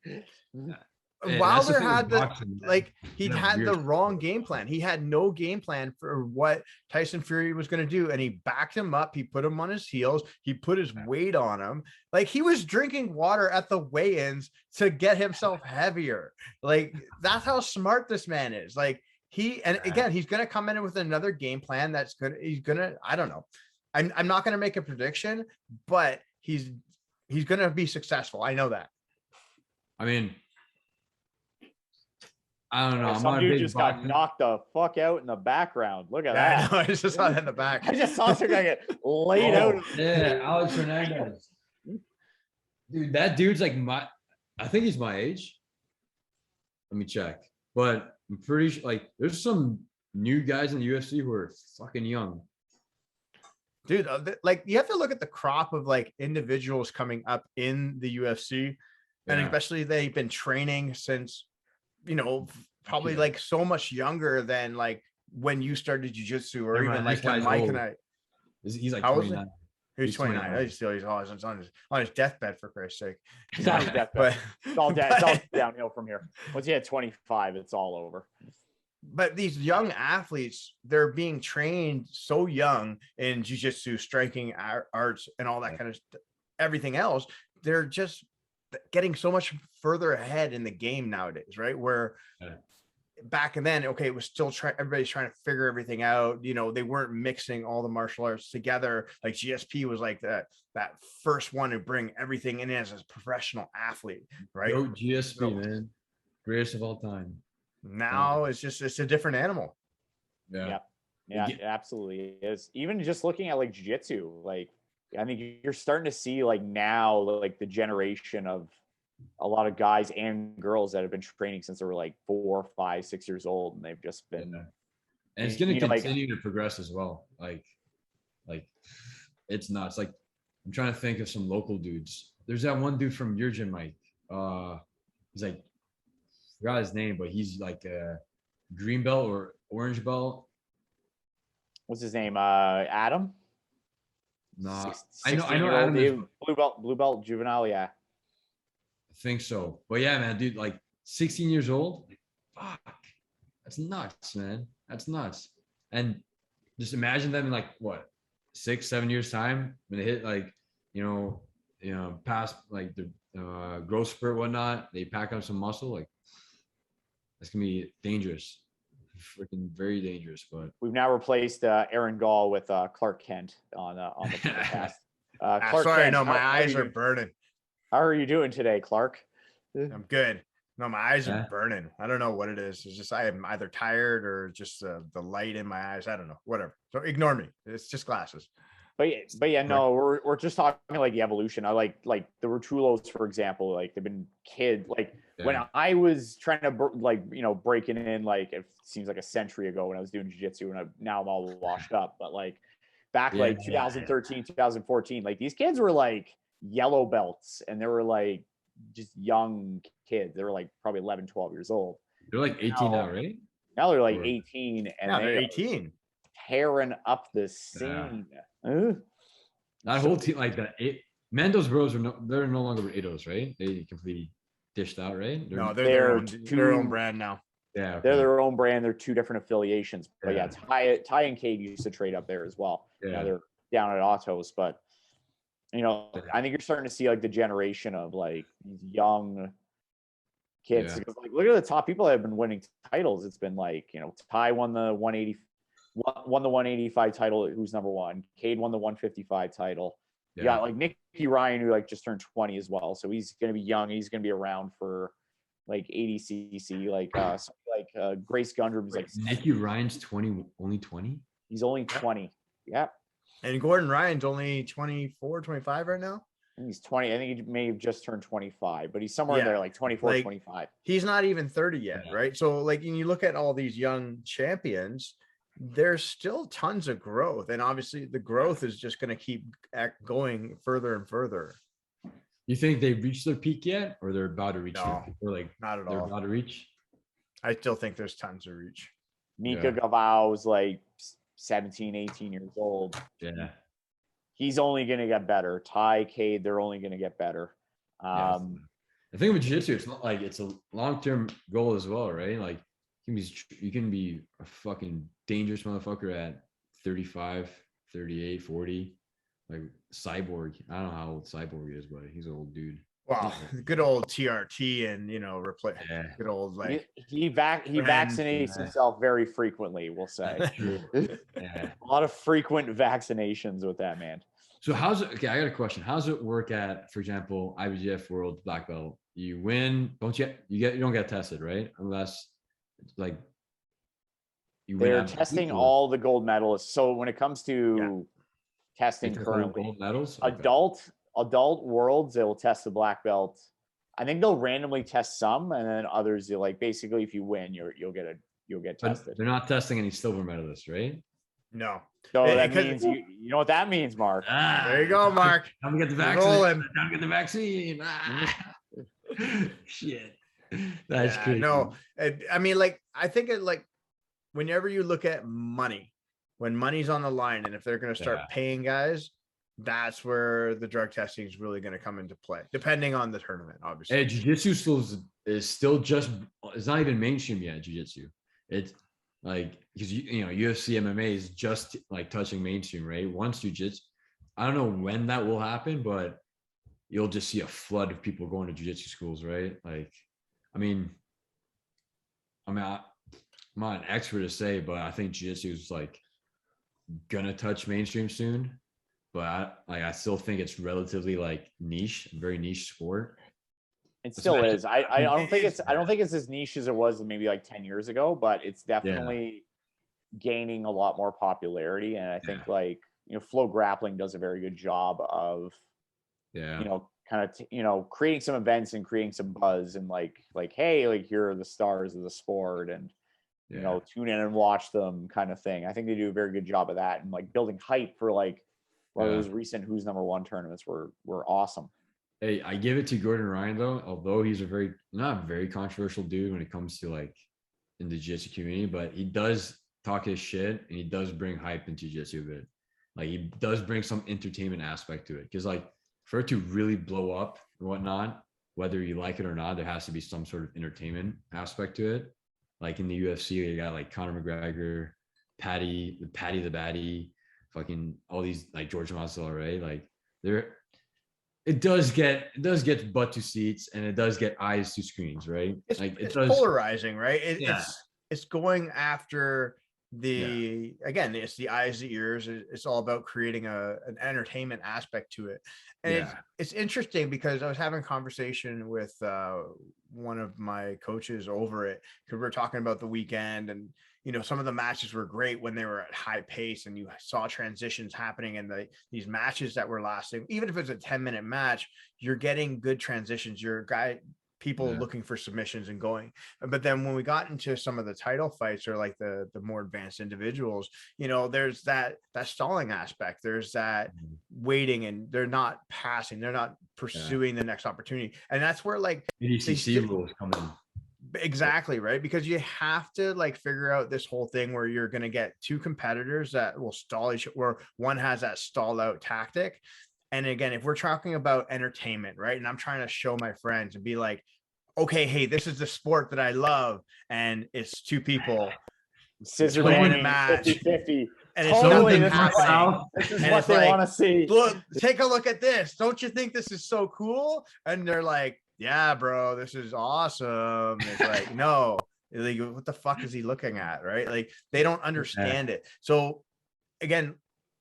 C: Wilder had the wrong game plan. He had no game plan for what Tyson Fury was going to do, and he backed him up. He put him on his heels. He put his weight on him. Like he was drinking water at the weigh-ins to get himself heavier. Like that's how smart this man is. Like again, he's going to come in with another game plan. That's good. He's going to. I don't know. I'm not going to make a prediction, but he's going to be successful. I know that.
D: I mean. I don't know.
B: Some dude just got knocked the fuck out in the background. Look at that.
C: I just saw that in the back.
B: I just saw some guy get laid out.
D: Yeah, Alex Hernandez. Dude, that dude's like I think he's my age. Let me check. But I'm pretty sure like there's some new guys in the UFC who are fucking young.
C: Dude, like you have to look at the crop of like individuals coming up in the UFC. And especially they've been training since probably like so much younger than like when you started jiu-jitsu or even like when Mike and I.
D: He's like 29.
C: He's 29. I just feel he's always on his deathbed for Christ's sake.
B: He's on his deathbed. It's all downhill from here. Once you hit 25, it's all over.
C: But these young athletes, they're being trained so young in jiu-jitsu, striking arts, and all that kind of everything else. They're just getting so much further ahead in the game nowadays, right? Where back then, okay, it was still everybody's trying to figure everything out. They weren't mixing all the martial arts together. Like GSP was like that first one to bring everything in as a professional athlete, right?
D: Yo, GSP, man, greatest of all time.
C: Now it's a different animal.
B: Yeah, it absolutely is. Even just looking at like jiu-jitsu, like I think you're starting to see like now like the generation of a lot of guys and girls that have been training since they were like 4, 5, 6 years old, and they've just been.
D: And it's going to continue to progress as well. Like it's nuts. Like I'm trying to think of some local dudes. There's that one dude from your gym, Mike. He's like, I forgot his name, but he's like a green belt or orange belt.
B: What's his name? Adam.
D: No, I know Adam.
B: Blue belt juvenile, yeah.
D: I think so. But yeah, man, dude, like 16 years old. Fuck. That's nuts, man. That's nuts. And just imagine them in like what 6-7 years time when they hit like past like the growth spurt, whatnot. They pack on some muscle. Like that's gonna be dangerous, freaking very dangerous. But
B: we've now replaced Aaron Gall with Clark Kent on the podcast.
C: Clark sorry, Kent, no, my eyes are burning.
B: How are you doing today, Clark?
C: I'm good. No, my eyes are burning. I don't know what it is. It's just I am either tired or just the light in my eyes. I don't know. Whatever. So ignore me. It's just glasses.
B: But yeah, no, we're just talking like the evolution. I like the Rotulos, for example. Like they've been kids. Like when I was trying to breaking in, like it seems like a century ago when I was doing jiu-jitsu, and now I'm all washed up. But like back 2013, 2014, like these kids were like yellow belts, and they were like just young kids. They were like probably 11, 12 years old.
D: They're like 18 now, right?
B: Now they're like 18, and
C: they're 18,
B: tearing up the scene.
D: That whole team, like that. Mendo's bros they're no longer with Eidos, right? They completely dished out, right?
C: No, they're their own brand now.
D: Yeah, okay.
B: They're their own brand. They're two different affiliations. But Ty and Cade used to trade up there as well.
D: Yeah.
B: Now they're down at Autos, but I think you're starting to see like the generation of like these young kids. Because, like, look at the top people that have been winning titles. It's been like, Ty won the 185 title, who's number one. Cade won the 155 title. You got like Nicky Ryan, who like just turned 20 as well. So he's going to be young. He's going to be around for like ADCC, Grace Gundram's like
D: Nicky Ryan's 20, only 20.
B: He's only 20. Yeah.
C: And Gordon Ryan's only 24, 25 right now.
B: I think he's 20. I think he may have just turned 25, but he's somewhere in there, like 24, 25.
C: He's not even 30 yet, right? So, like, when you look at all these young champions, there's still tons of growth. And obviously, the growth is just going to keep going further and further.
D: You think they've reached their peak yet? Or they're about to reach
C: no,
D: their peak? Or like,
C: not at
D: they're
C: all.
D: About to reach?
C: I still think there's tons of reach.
B: Mika Gavau's like 17, 18 years old.
D: Yeah.
B: He's only going to get better. Ty, Cade, they're only going to get better.
D: The thing with jiu-jitsu, it's not like it's a long-term goal as well, right? Like you can be a fucking dangerous motherfucker at 35, 38, 40. Like Cyborg. I don't know how old Cyborg is, but he's an old dude.
C: Wow, good old TRT and replace good old like
B: he vaccinates himself very frequently, we'll say. A lot of frequent vaccinations with that man.
D: So how's it? Okay, I got a question. How's it work at, for example, IBJJF World Black Belt? You win, don't you? You don't get tested, right? Unless like
B: they're testing all the gold medalists. So when it comes to testing currently,
D: gold medals,
B: adult worlds, they will test the black belt. I think they'll randomly test some, and then others, you like basically if you win, you'll get tested.
D: But they're not testing any silver medalists, right?
C: No.
B: So that means you know what that means, Mark.
C: There you go, Mark.
D: Time to get the vaccine. Time to get the vaccine. Shit. That's crazy.
C: No, I mean, like, I think it like whenever you look at money, when money's on the line, and if they're going to start paying guys, that's where the drug testing is really going to come into play, depending on the tournament, obviously.
D: Hey, jiu-jitsu is still just, it's not even mainstream yet, jiu-jitsu. It's like, because UFC MMA is just like touching mainstream, right? Once jiu-jitsu, I don't know when that will happen, but you'll just see a flood of people going to jiu-jitsu schools, right? Like, I'm not an expert to say, but I think jiu-jitsu is like gonna touch mainstream soon. But I still think it's relatively like niche, very niche sport.
B: It still is. I don't think it's as niche as it was maybe like 10 years ago, but it's definitely gaining a lot more popularity. And I think FloGrappling does a very good job of creating some events and creating some buzz and like hey, like here are the stars of the sport and tune in and watch them kind of thing. I think they do a very good job of that and like building hype for like those recent Who's Number One tournaments were awesome.
D: Hey, I give it to Gordon Ryan though, although he's not a very controversial dude when it comes to like in the jiu-jitsu community, but he does talk his shit and he does bring hype into jiu-jitsu a bit. Like he does bring some entertainment aspect to it. Because like for it to really blow up and whatnot, whether you like it or not, there has to be some sort of entertainment aspect to it. Like in the UFC, you got like Conor McGregor, Patty the Batty, fucking all these like George Masvidal, right? Like it does get butt to seats and it does get eyes to screens, right?
C: It's polarizing, right?
D: Yeah.
C: It's going after again, it's the eyes, the ears. It's all about creating an entertainment aspect to it. And it's interesting because I was having a conversation with one of my coaches over it, because we're talking about the weekend, and some of the matches were great when they were at high pace and you saw transitions happening, and these matches that were lasting, even if it's a 10-minute match, you're getting good transitions. People looking for submissions and going. But then when we got into some of the title fights, or like the more advanced individuals, there's that stalling aspect. There's that waiting, and they're not passing. They're not pursuing the next opportunity. And that's where like
D: ADCC rules come in.
C: Exactly, right? Because you have to like figure out this whole thing where you're going to get two competitors that will stall each, or one has that stall out tactic. And again, if we're talking about entertainment, right? And I'm trying to show my friends and be like, okay, hey, this is the sport that I love. And it's two people.
B: Scissor banging, match. 50-50.
C: And
B: totally,
C: it's
B: this is what they want to see.
C: Look, take a look at this. Don't you think this is so cool? And they're like, yeah, bro, this is awesome. It's like, no, like, what the fuck is he looking at? Right? Like, they don't understand it. So again,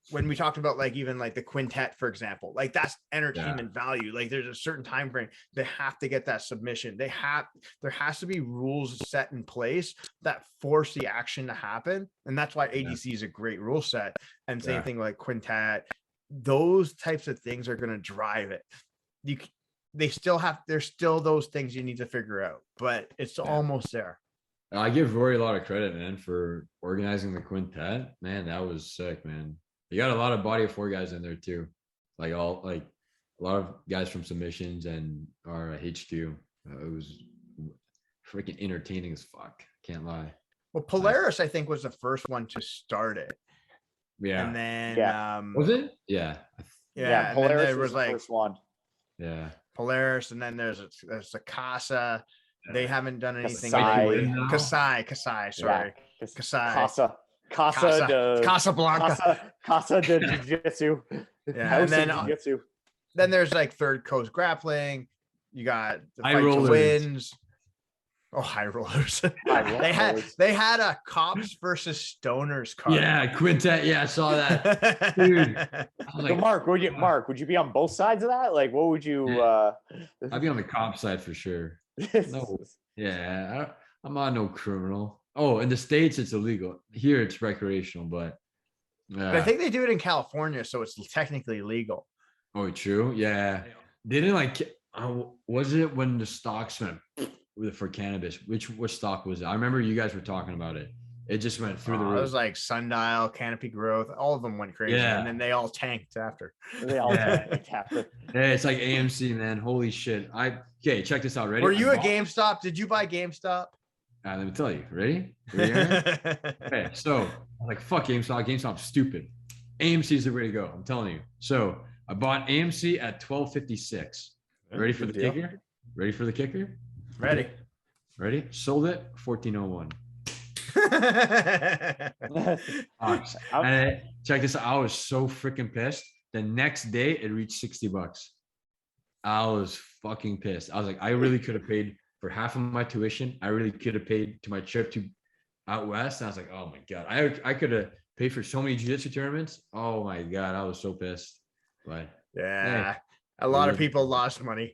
C: when we talked about like even like the quintet, for example, like that's entertainment value. Like there's a certain time frame. They have to get that submission. There has to be rules set in place that force the action to happen. And that's why ADC is a great rule set. And same thing like quintet. Those types of things are going to drive it. There's still those things you need to figure out, but it's almost there.
D: I give Rory a lot of credit, man, for organizing the quintet. Man, that was sick, man. You got a lot of body of four guys in there too, like a lot of guys from submissions and our HQ. It was freaking entertaining as fuck. Can't lie.
C: Well, Polaris, I think, was the first one to start it.
D: Yeah.
C: And then
D: was it? Yeah.
C: Yeah.
B: Polaris
C: was
B: the
C: like
B: first one.
D: Yeah.
C: Polaris, and then there's a Casa. They haven't done anything. Kasai. Sorry,
B: yeah.
C: Kasai.
B: Casablanca. Casa de jiu-jitsu.
C: Yeah, and then jiu-jitsu. Then there's like Third Coast Grappling. You got the Fight to Wins. Oh, High Rollers. They had a cops versus stoners card.
D: Yeah, quintet. Yeah, I saw that. Dude.
B: So Mark, would you be on both sides of that? Like, what would you?
D: I'd be on the cop side for sure. No, yeah, I'm not no criminal. Oh, in the States it's illegal. Here it's recreational, but
C: I think they do it in California, so it's technically legal.
D: Oh, true. Yeah, they didn't like. Was it when the stocks went for cannabis? Which stock was it? I remember you guys were talking about it. It just went through the roof.
C: It was like Sundial, Canopy Growth. All of them went crazy, and then they all tanked after.
B: Tanked after.
D: Yeah, it's like AMC, man. Holy shit! Okay, check this out. Ready?
C: Were you at GameStop? Did you buy GameStop?
D: Let me tell you. Ready? Okay, so I was like, fuck GameStop. GameStop's stupid. AMC is the way to go. I'm telling you. So I bought AMC at $12.56. Ready for the kicker? Ready for the kicker?
C: Ready.
D: Sold it $14.01. And check this out. I was so freaking pissed. The next day it reached $60. I was fucking pissed. I was like, I really could have paid for half of my tuition. I really could have paid to my trip to out west. And I was like, oh my God, I could have paid for so many jiu-jitsu tournaments. Oh my God, I was so pissed. But
C: yeah, a lot of people lost money.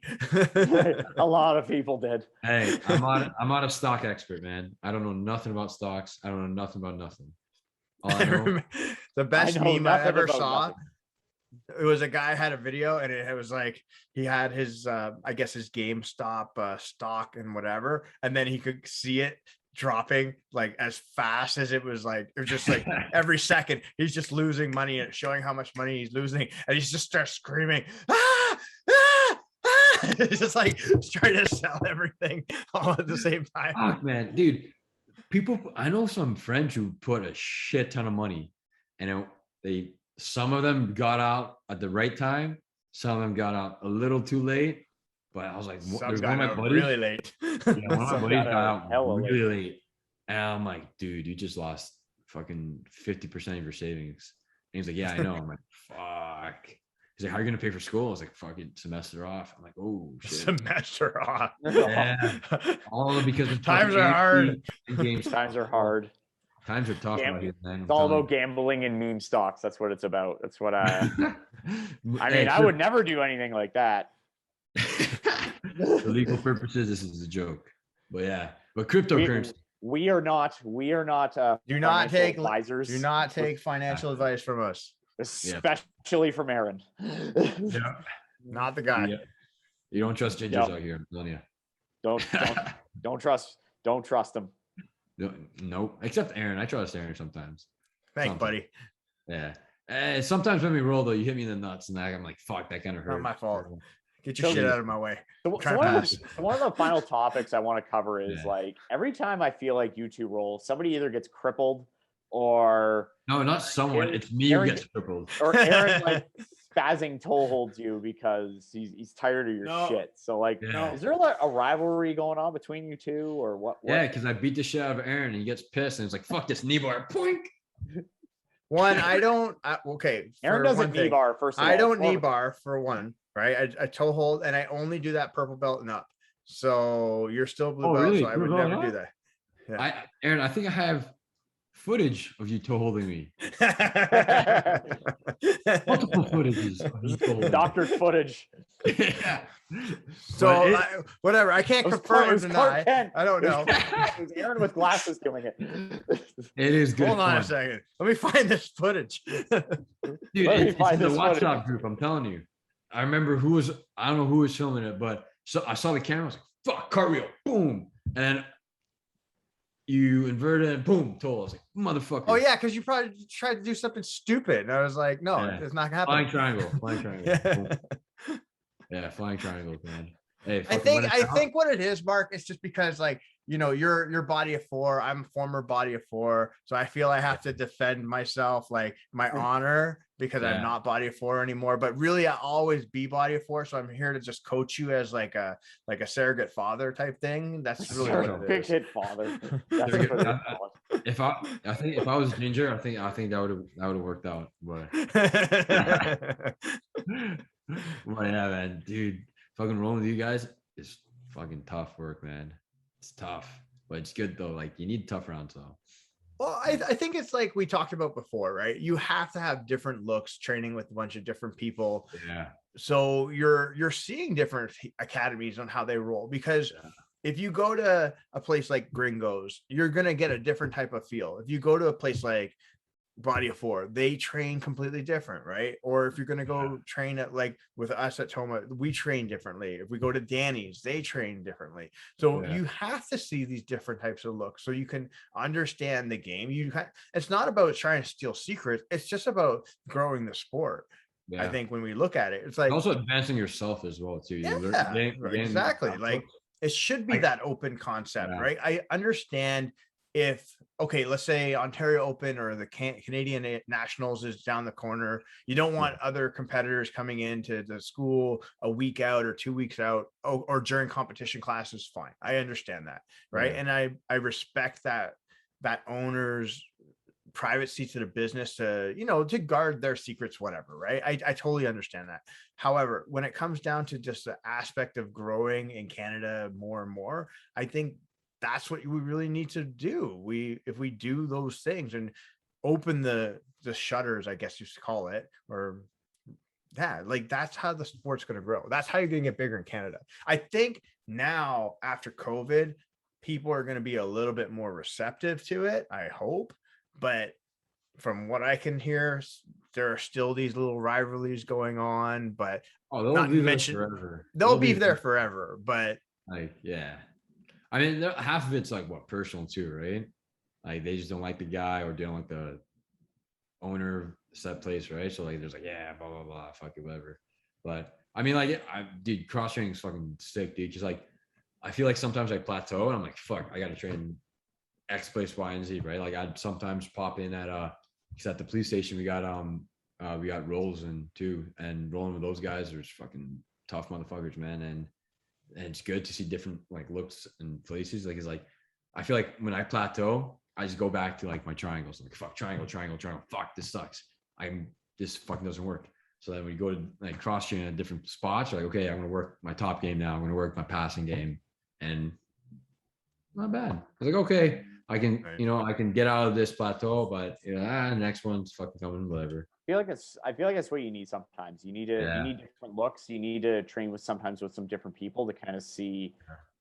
B: A lot of people did.
D: Hey, I'm not a stock expert, man. I don't know nothing about stocks. I don't know nothing about nothing. All I know,
C: the best meme I ever saw. It was a guy had a video, and it was like he had his I guess his GameStop stock and whatever, and then he could see it dropping like as fast as it was just like every second he's just losing money and showing how much money he's losing, and he just starts screaming, It's just like trying to sell everything all at the same time.
D: Fuck, man, dude. I know some friends who put a shit ton of money, and some of them got out at the right time. Some of them got out a little too late. But I was like, there's one of my buddies
C: really late.
D: Yeah, one of my buddies got out really late. And I'm like, dude, you just lost fucking 50% of your savings. And he's like, yeah, I know. I'm like, fuck. He's like, how are you gonna pay for school? I was like, fucking semester off. I'm like, oh shit.
C: Semester off.
D: Yeah. All because of
C: times are hard.
B: Times are hard.
D: Times are tough out here, man.
B: It's all about gambling and meme stocks. That's what it's about. That's what I mean,
D: Hey,
B: I would never do anything like that.
D: For legal purposes, this is a joke. But yeah, but cryptocurrency.
B: We are not
C: do not take
B: advisors.
C: Do not take financial advice from us.
B: Especially from Aaron.
C: Yeah. Not the guy.
D: Yeah. You don't trust gingers out here, I'm telling you.
B: Don't trust them.
D: Nope. Except Aaron. I trust Aaron sometimes.
C: Thanks, buddy.
D: Yeah. Sometimes when we roll though, you hit me in the nuts and I'm like, fuck, that kind of hurt.
C: Not my fault. Get your shit out of my way.
B: So one of the final topics I want to cover is like every time I feel like you two roll, somebody either gets crippled or
D: no, not someone. It's me who gets crippled.
B: Or Aaron like spazzing toe holds you because he's tired of your shit. So like, is there like a rivalry going on between you two or what?
D: Yeah, because I beat the shit out of Aaron and he gets pissed and he's like, fuck this knee bar. Poink.
B: Aaron doesn't knee bar first of all.
C: I don't knee bar for one, right? I toe hold and I only do that purple belt and up. So you're still blue belt,
D: really?
C: So I would never do that.
D: Yeah. Aaron, I think I have footage of you toe holding me. Multiple footages of you toe holding.
B: Doctored footage.
C: Yeah. So whatever. I can't confirm or deny. I don't know.
B: It was Aaron with glasses doing it.
D: It is good.
C: Hold on a second. Let me find this footage.
D: Dude, it's in the WhatsApp group. I'm telling you. I remember I don't know who was filming it, but I saw the camera. I was like, fuck, cartwheel, boom. And you inverted and boom, toe. I was like, motherfucker.
C: Oh yeah, because you probably tried to do something stupid. And I was like, no, it's not gonna happen.
D: Flying triangle. Yeah, flying triangle, man. Hey,
C: I think what it is, Mark, it's just because like, you're body of 4. I'm former body of 4. So I feel I have to defend myself, like my honor, because I'm not body of 4 anymore. But really I always be body of 4. So I'm here to just coach you as like a surrogate father type thing. That's really what it is.
B: Big hit father.
D: If I was ginger, I think that would have worked out. But well, yeah, man, dude, fucking rolling with you guys is fucking tough work, man. It's tough, but it's good though. Like you need tough rounds though.
C: Well, I think it's like we talked about before, right? You have to have different looks training with a bunch of different people.
D: Yeah.
C: So you're seeing different academies on how they roll, because if you go to a place like Gringos, you're going to get a different type of feel. If you go to a place like Body of 4, they train completely different, right? Or if you're going to go train at like with us at Toma, we train differently. If we go to Danny's, they train differently. So you have to see these different types of looks so you can understand the game. It's not about trying to steal secrets. It's just about growing the sport. I think when we look at it, it's like
D: also advancing yourself as well too.
C: Exactly. Like it should be that open concept, right? I understand if, okay, let's say Ontario Open or the Canadian Nationals is down the corner. You don't want other competitors coming into the school a week out or 2 weeks out or during competition classes. Fine. I understand that. Right. And I respect that owner's privacy to the business to, to guard their secrets, whatever. Right. I totally understand that. However, when it comes down to just the aspect of growing in Canada more and more, I think that's what we really need to do. If we do those things and open the shutters, I guess you should call it, or like that's how the sport's going to grow. That's how you're going to get bigger in Canada. I think now after COVID, people are going to be a little bit more receptive to it. I hope, but from what I can hear, there are still these little rivalries going on. But
D: they'll be there forever.
C: They'll be there forever. But
D: I mean, half of it's like personal too, right? Like they just don't like the guy or don't like the owner set place, right? So like there's like, blah blah blah, fuck it, whatever. But I mean, like, dude, cross training is fucking sick, dude. Just like I feel like sometimes I plateau and I'm like, fuck, I gotta train X place, Y, and Z, right? Like I'd sometimes pop in at because at the police station we got rolls and too, and rolling with those guys are just fucking tough motherfuckers, man. And it's good to see different like looks and places. Like it's like I feel like when I plateau, I just go back to like my triangles. Like fuck triangle. Fuck, this sucks. This fucking doesn't work. So then we go to like cross train at different spots. You're like, okay, I'm gonna work my top game now. I'm gonna work my passing game, and not bad. I was like, okay, I can, I can get out of this plateau, but next one's fucking coming, whatever.
B: I feel like that's what you need sometimes. You need different looks. You need to train with some different people to kind of see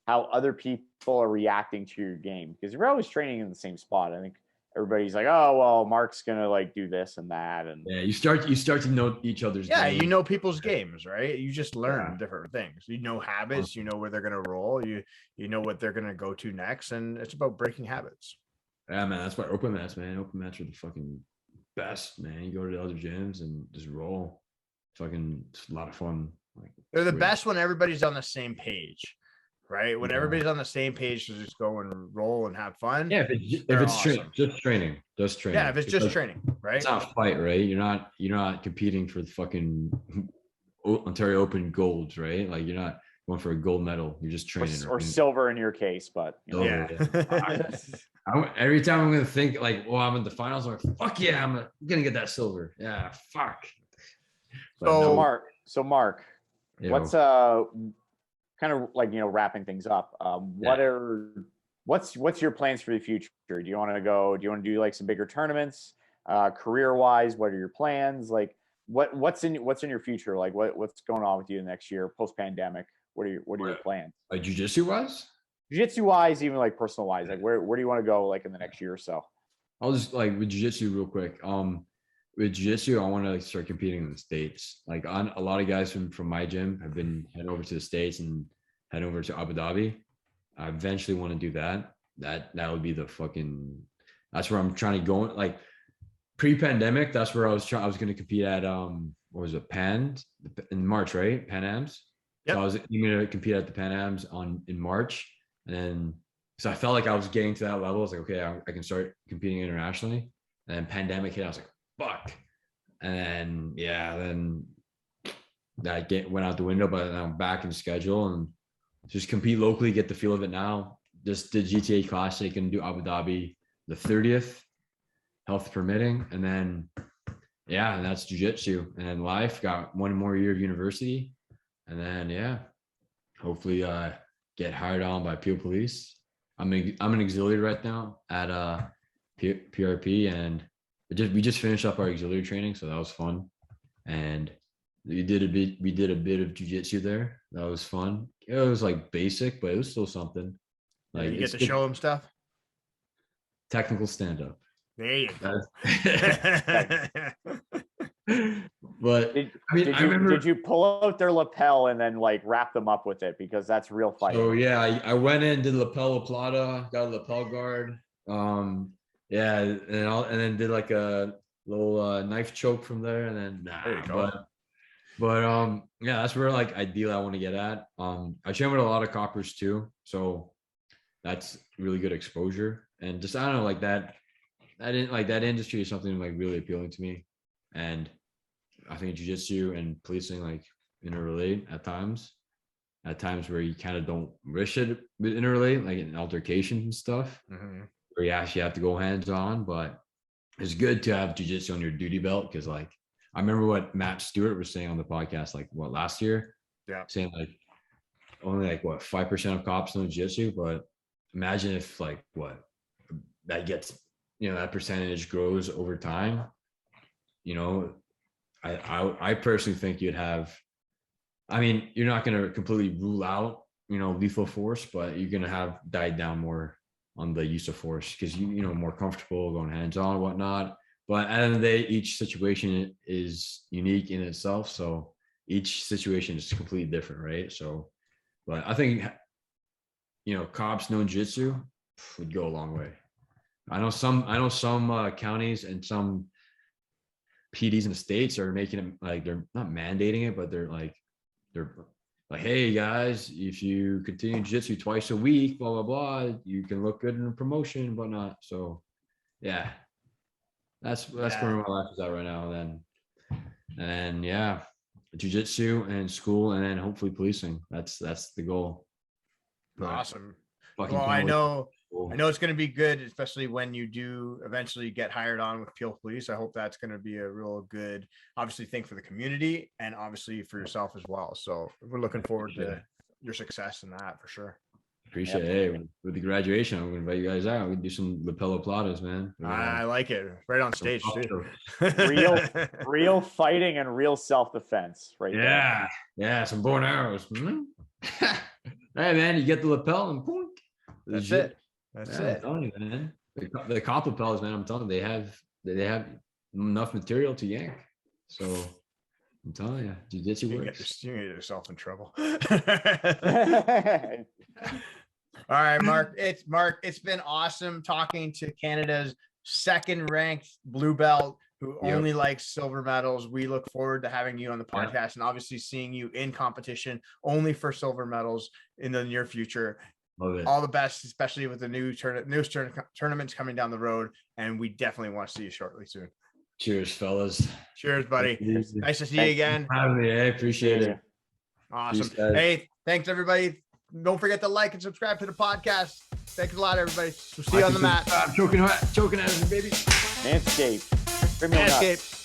B: how other people are reacting to your game. Because if you're always training in the same spot, I think everybody's like, oh well, Mark's gonna like do this and that, and
D: you start to know each other's
C: games. You know people's games, right? You just learn different things. You know habits, you know where they're gonna roll, you know what they're gonna go to next, and it's about breaking habits.
D: Yeah, man, that's why open mats are the fucking best, man. You go to the other gyms and just roll. Fucking, it's a lot of fun. Like,
C: they're the best when everybody's on the same page, right? When everybody's on the same page to just go and roll and have fun.
D: Yeah, if it's awesome. just training. Yeah,
C: if it's just training, right?
D: It's not a fight, right? You're not competing for the fucking Ontario Open golds, right? Like you're not going for a gold medal. You're just training.
B: Or silver in your case, but
D: every time I'm gonna think like, well, I'm in the finals, I'm like, fuck yeah, I'm gonna get that silver. Yeah, fuck.
B: So Mark, what's kind of like, wrapping things up, what's your plans for the future? Do you want to do like some bigger tournaments, career wise? What are your plans? Like what's in your future? Like what's going on with you next year post pandemic? What are your plans?
D: Like jiu-jitsu wise?
B: Jiu-jitsu wise, even like personal wise, like where do you want to go like in the next year or so?
D: I'll just like with jiu-jitsu real quick. With jiu-jitsu, I want to like start competing in the States. Like a lot of guys from my gym have been heading over to the States and head over to Abu Dhabi. I eventually want to do that. That would be that's where I'm trying to go. Like pre-pandemic, that's where I was going to compete at what was it, in March, right? Pan Ams. Yep. So I was going to compete at the Pan Ams in March. And then so I felt like I was getting to that level. I was like, okay, I can start competing internationally. And then pandemic hit. I was like, fuck. And then that went out the window, but I'm back in schedule and just compete locally, get the feel of it now. Just the GTA Classic and do Abu Dhabi the 30th, health permitting. And then, and that's jiu-jitsu. And then life, got one more year of university. And then, hopefully get hired on by Peel Police. I'm an auxiliary right now at PRP, and we just finished up our auxiliary training, so that was fun. And we did a bit of jiu-jitsu there. That was fun. It was like basic, but it was still something. Like
C: you get to show them stuff.
D: Technical stand-up.
C: There you go.
B: But did you pull out their lapel and then like wrap them up with it, because that's real fighting?
D: So I went in, did lapel plata, got a lapel guard. And then did like a little knife choke from there, and then that's where like ideally I want to get at. I train with a lot of coppers too, so that's really good exposure. And just I don't know, like that industry is something like really appealing to me. And I think jiu-jitsu and policing like interrelate at times where you kind of don't wish it would interrelate, like in altercations and stuff.
C: Mm-hmm.
D: Where you actually have to go hands-on, but it's good to have jiu-jitsu on your duty belt, because like I remember what Matt Stewart was saying on the podcast like last year, saying like only like 5% of cops know jiu-jitsu, but imagine if like that gets, that percentage grows over time. I personally think you'd have, you're not going to completely rule out lethal force, but you're going to have died down more on the use of force, because more comfortable going hands-on and whatnot. But at the end of the day, each situation is unique in itself, so each situation is completely different, right? So but I think cops knowing jiu-jitsu would go a long way. I know some counties and some PDs in the States are making it like, they're not mandating it, but they're like, hey guys, if you continue jiu-jitsu twice a week, blah, blah, blah, you can look good in a promotion and whatnot. So that's where my life is at right now. And then jiu-jitsu and school, and then hopefully policing. That's the goal.
C: Awesome.
D: Well,
C: I know I know it's going to be good, especially when you do eventually get hired on with Peel Police. I hope that's going to be a real good, obviously, thing for the community and obviously for yourself as well. So we're looking forward to your success in that for sure.
D: Appreciate it. Hey, with the graduation, I'm going to invite you guys out. We can do some lapel platters, man.
C: I like it. Right on stage, too.
B: real fighting and real self-defense, right?
D: Yeah. Yeah, some bow and arrows. Hey, man, you get the lapel and boom.
C: That's it. That's it.
D: I'm telling you, man. The cop lapels, man, I'm telling you, they have enough material to yank. So I'm telling you, jiu-jitsu works.
C: You get yourself in trouble. All right, Mark. It's been awesome talking to Canada's second-ranked blue belt who only likes silver medals. We look forward to having you on the podcast and obviously seeing you in competition only for silver medals in the near future. All the best, especially with the newest tournaments coming down the road. And we definitely want to see you shortly soon.
D: Cheers, fellas.
C: Cheers, buddy. Nice to see you again.
D: I appreciate it.
C: Awesome. Hey, thanks, everybody. Don't forget to like and subscribe to the podcast. Thanks a lot, everybody. We'll see you on the mat.
D: Choking at us, baby.
B: Manscaped.
C: Manscaped.